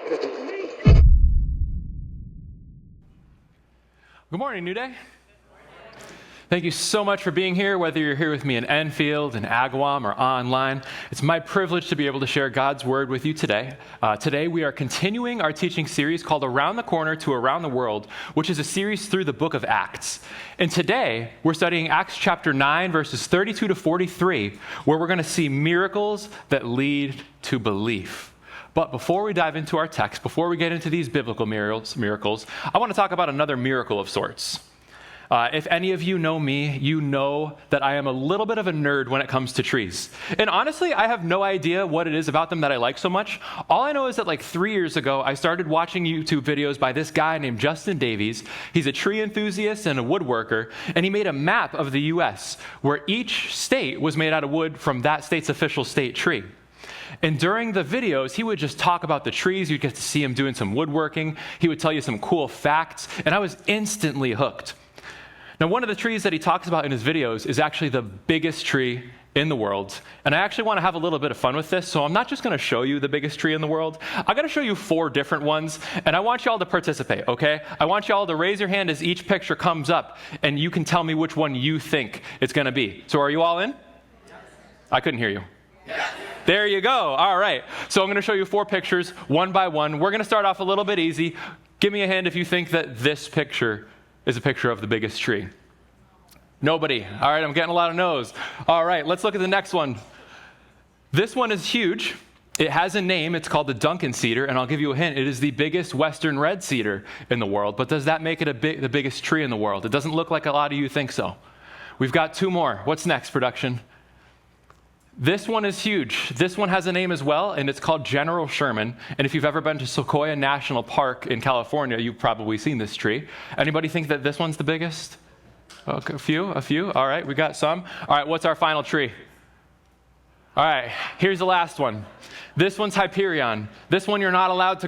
Good morning, New Day. Thank you so much for being here, whether you're here with me in Enfield, in Agawam, or online. It's my privilege to be able to share God's Word with you today. Today we are continuing our teaching series called Around the Corner to Around the World, which is a series through the book of Acts. And today we're studying Acts chapter 9, verses 32 to 43, where we're going to see miracles that lead to belief. But before we dive into our text, before we get into these biblical miracles, I want to talk about another miracle of sorts. If any of you know me, you know that I am a little bit of a nerd when it comes to trees. And honestly, I have no idea what it is about them that I like so much. All I know is that like 3 years ago, I started watching YouTube videos by this guy named Justin Davies. He's a tree enthusiast and a woodworker, and he made a map of the U.S. where each state was made out of wood from that state's official state tree. And during the videos, he would just talk about the trees. You'd get to see him doing some woodworking. He would tell you some cool facts, and I was instantly hooked. Now, one of the trees that he talks about in his videos is actually the biggest tree in the world. And I actually want to have a little bit of fun with this, so I'm not just going to show you the biggest tree in the world. I'm going to show you 4 different ones, and I want you all to participate, okay? I want you all to raise your hand as each picture comes up, and you can tell me which one you think it's going to be. So are you all in? Yes. I couldn't hear you. Yes. There you go. All right. So I'm going to show you 4 pictures, one by one. We're going to start off a little bit easy. Give me a hand if you think that this picture is a picture of the biggest tree. Nobody. All right, I'm getting a lot of no's. All right, let's look at the next one. This one is huge. It has a name. It's called the Duncan cedar, and I'll give you a hint. It is the biggest western red cedar in the world, but does that make it the biggest tree in the world? It doesn't look like a lot of you think so. We've got 2 more. What's next, production? This one is huge. This one has a name as well, and it's called General Sherman. And if you've ever been to Sequoia National Park in California, you've probably seen this tree. Anybody think that this one's the biggest? Okay, a few. All right, we got some. All right, what's our final tree? All right, here's the last one. This one's Hyperion. This one you're not allowed to go